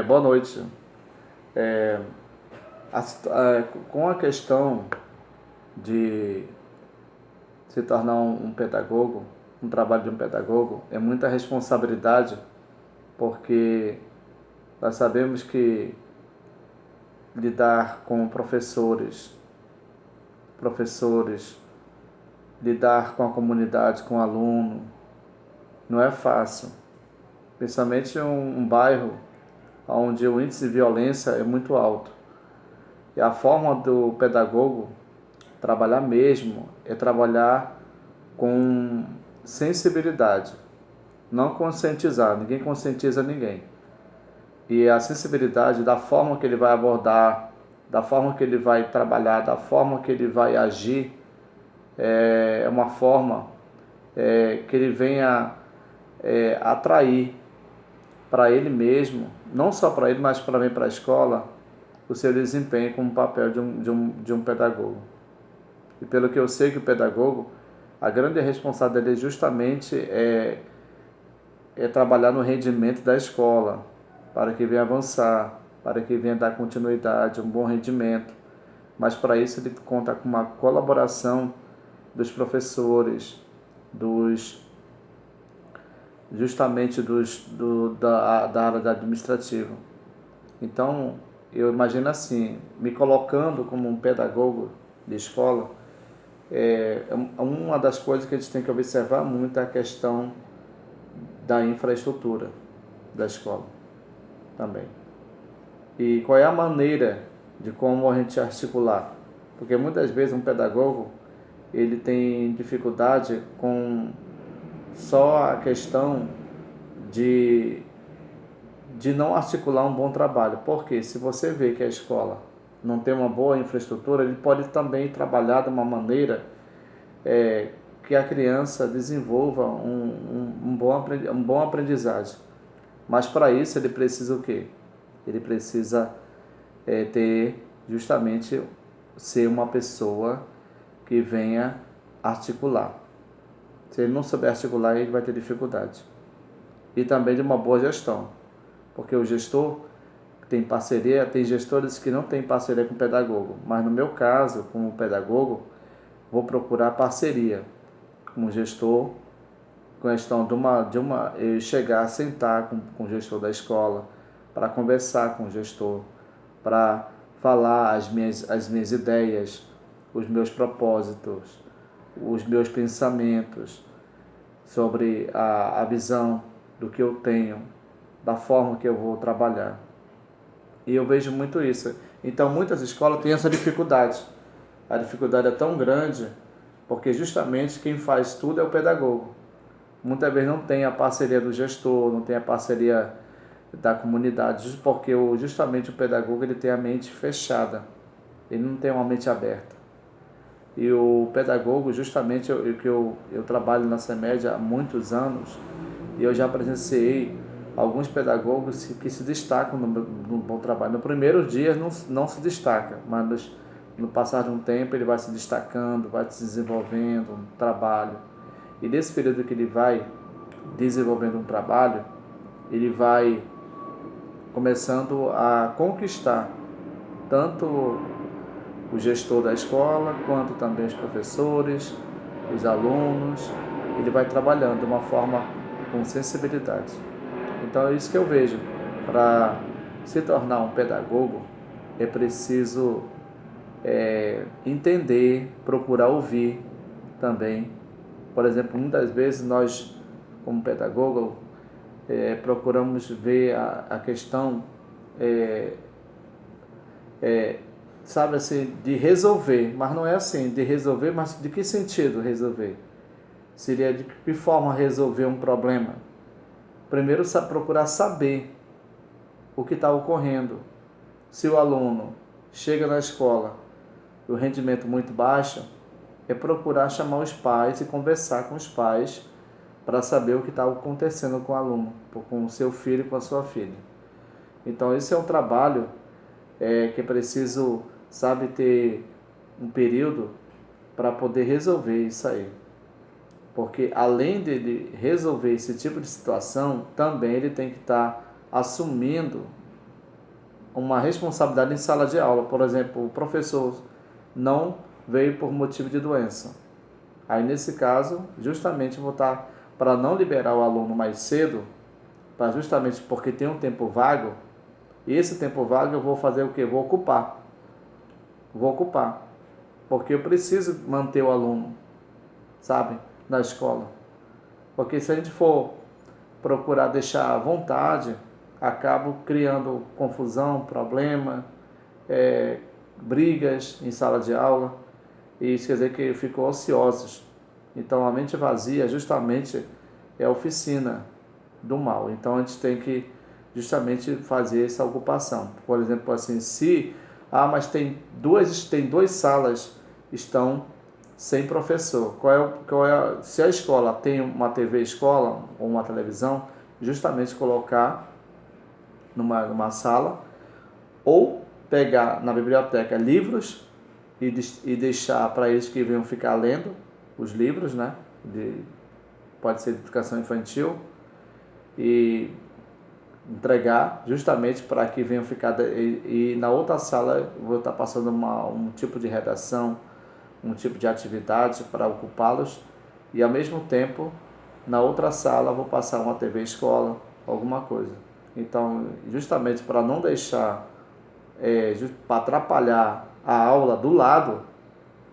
Boa noite. É, com a questão de se tornar um pedagogo, um trabalho de um pedagogo, é muita responsabilidade, porque nós sabemos que lidar com professores, lidar com a comunidade, com o aluno, não é fácil. Principalmente em um bairro onde o índice de violência é muito alto. E a forma do pedagogo trabalhar mesmo é trabalhar com sensibilidade, não conscientizar, ninguém conscientiza ninguém. E a sensibilidade da forma que ele vai abordar, da forma que ele vai trabalhar, da forma que ele vai agir, é uma forma que ele venha atrair para ele mesmo, não só para ele, mas também para a escola, o seu desempenho como papel de um pedagogo. E pelo que eu sei que o pedagogo, a grande responsabilidade dele justamente é trabalhar no rendimento da escola, para que venha avançar, para que venha dar continuidade, um bom rendimento. Mas para isso ele conta com uma colaboração dos professores, dos justamente da área administrativa. Então, eu imagino assim, me colocando como um pedagogo de escola, uma das coisas que a gente tem que observar muito é a questão da infraestrutura da escola também. E qual é a maneira de como a gente articular? Porque muitas vezes um pedagogo ele tem dificuldade com só a questão de, de não articular um bom trabalho. Porque se você vê que a escola não tem uma boa infraestrutura, ele pode também trabalhar de uma maneira que a criança desenvolva um bom aprendizagem. Mas para isso ele precisa o quê? Ele precisa ter justamente ser uma pessoa que venha articular. Se ele não souber articular, ele vai ter dificuldade. E também de uma boa gestão, porque o gestor tem parceria, tem gestores que não têm parceria com o pedagogo, mas no meu caso, como pedagogo, vou procurar parceria com o gestor, com a questão eu chegar, sentar com o gestor da escola, para conversar com o gestor, para falar as minhas ideias, os meus propósitos, os meus pensamentos sobre a visão do que eu tenho, da forma que eu vou trabalhar. E eu vejo muito isso. Então, muitas escolas têm essa dificuldade. A dificuldade é tão grande porque justamente quem faz tudo é o pedagogo. Muitas vezes não tem a parceria do gestor, não tem a parceria da comunidade, porque justamente o pedagogo ele tem a mente fechada, ele não tem uma mente aberta. E o pedagogo, justamente, eu trabalho na CEMED há muitos anos e eu já presenciei alguns pedagogos que se destacam no bom trabalho. No primeiro dia não se destaca, mas no passar de um tempo ele vai se destacando, vai se desenvolvendo um trabalho. E nesse período que ele vai desenvolvendo um trabalho, ele vai começando a conquistar tanto o gestor da escola, quanto também os professores, os alunos. Ele vai trabalhando de uma forma com sensibilidade. Então é isso que eu vejo. Para se tornar um pedagogo, é preciso entender, procurar ouvir também. Por exemplo, muitas vezes nós, como pedagogo, procuramos ver a questão sabe assim, de resolver, mas não é assim, de resolver, mas de que sentido resolver? Seria de que forma resolver um problema? Primeiro, procurar saber o que está ocorrendo. Se o aluno chega na escola e o rendimento muito baixo, é procurar chamar os pais e conversar com os pais para saber o que está acontecendo com o aluno, com o seu filho e com a sua filha. Então, esse é um trabalho que é preciso, sabe, ter um período para poder resolver isso aí. Porque além de resolver esse tipo de situação, também ele tem que estar assumindo uma responsabilidade em sala de aula. Por exemplo, o professor não veio por motivo de doença. Aí, nesse caso, justamente vou estar, para não liberar o aluno mais cedo, para justamente porque tem um tempo vago, e esse tempo vago eu vou fazer o quê? Vou ocupar. Vou ocupar. Porque eu preciso manter o aluno, sabe, na escola. Porque se a gente for procurar deixar à vontade, acabo criando confusão, problema, brigas em sala de aula, e isso quer dizer que ficam ociosos. Então a mente vazia justamente é a oficina do mal. Então a gente tem que justamente fazer essa ocupação. Por exemplo, assim, se mas tem duas salas estão sem professor. Se a escola tem uma TV escola ou uma televisão, justamente colocar numa sala, ou pegar na biblioteca livros e deixar para eles que venham ficar lendo os livros, né? Pode ser de educação infantil, e entregar justamente para que venham ficar. E na outra sala vou estar passando um tipo de redação, um tipo de atividade para ocupá-los, e ao mesmo tempo na outra sala vou passar uma TV escola, alguma coisa. Então, justamente para não deixar, para atrapalhar a aula do lado,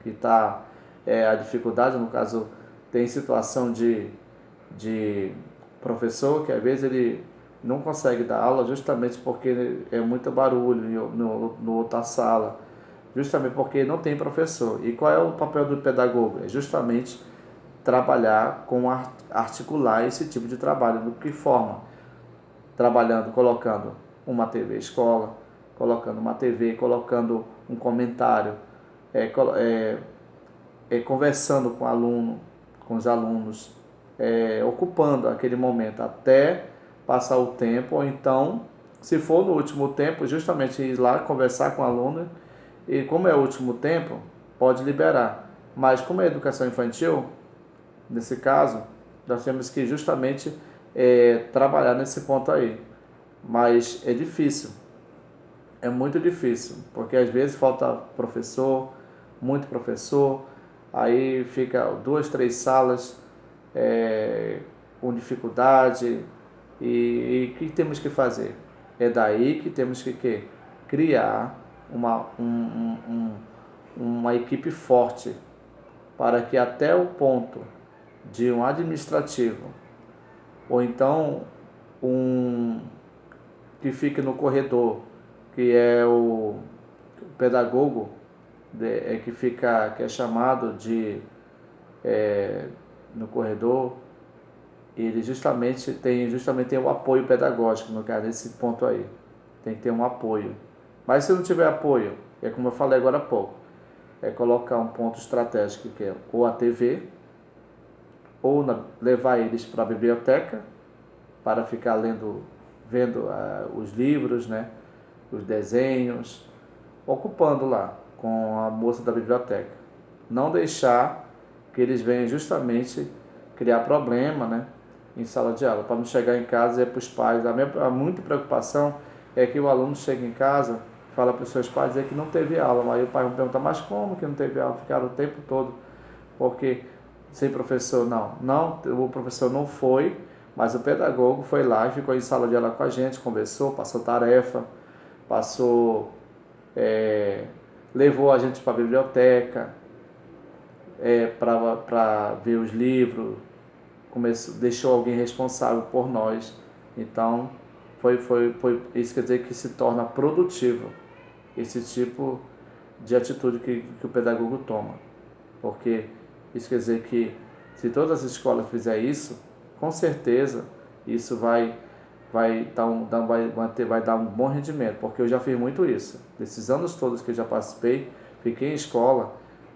que está a dificuldade, no caso, tem situação de professor que às vezes ele não consegue dar aula justamente porque é muito barulho no outra sala, justamente porque não tem professor. E qual é o papel do pedagogo? É justamente trabalhar com articular esse tipo de trabalho. De que forma? Trabalhando, colocando uma TV escola, colocando uma TV, colocando um comentário, conversando com o aluno, com os alunos, ocupando aquele momento até passar o tempo, ou então, se for no último tempo, justamente ir lá conversar com o aluno, e como é o último tempo, pode liberar. Mas como é educação infantil, nesse caso, nós temos que justamente trabalhar nesse ponto aí. Mas é difícil, é muito difícil, porque às vezes falta professor, muito professor, aí fica duas, três salas com dificuldade, e o que temos que fazer? É daí que temos que criar uma equipe forte, para que até o ponto de um administrativo, ou então um que fique no corredor, que é o pedagogo, que é chamado de no corredor, ele justamente tem o apoio pedagógico, no caso, nesse ponto aí. Tem que ter um apoio. Mas se não tiver apoio, é como eu falei agora há pouco, é colocar um ponto estratégico, que é ou a TV, ou levar eles para a biblioteca, para ficar vendo os livros, né, os desenhos, ocupando lá com a moça da biblioteca. Não deixar que eles venham justamente criar problema, né, em sala de aula, para não chegar em casa e dizer para os pais. A muita preocupação é que o aluno chega em casa, fala para os seus pais dizer que não teve aula. Aí o pai vai perguntar, mas como que não teve aula? Ficaram o tempo todo, porque sem professor. Não, o professor não foi, mas o pedagogo foi lá e ficou em sala de aula com a gente, conversou, passou tarefa, passou, levou a gente para a biblioteca, para ver os livros, deixou alguém responsável por nós. Então, isso quer dizer que se torna produtivo esse tipo de atitude que o pedagogo toma. Porque isso quer dizer que se todas as escolas fizerem isso, com certeza isso vai dar um bom rendimento, porque eu já fiz muito isso. Nesses anos todos que eu já participei, fiquei em escola,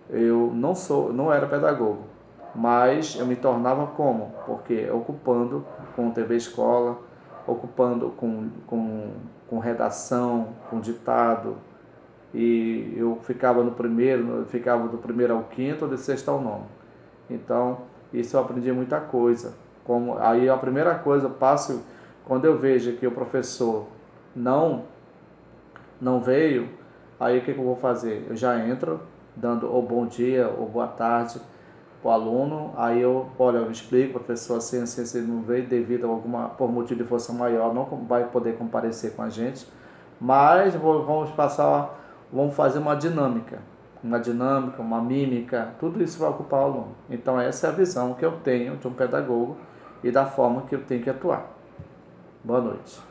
eu não era pedagogo, mas eu me tornava como? Porque ocupando com TV escola, ocupando com redação, com ditado, e eu ficava do primeiro ao quinto, ou do sexto ao nono. Então, isso eu aprendi muita coisa. Aí a primeira coisa, quando eu vejo que o professor não não veio, aí o que eu vou fazer? Eu já entro dando ou bom dia ou boa tarde para o aluno, aí eu explico para a pessoa assim, assim, se não veio devido a por motivo de força maior, não vai poder comparecer com a gente, mas vamos fazer uma dinâmica, uma mímica, tudo isso vai ocupar o aluno. Então essa é a visão que eu tenho de um pedagogo e da forma que eu tenho que atuar. Boa noite.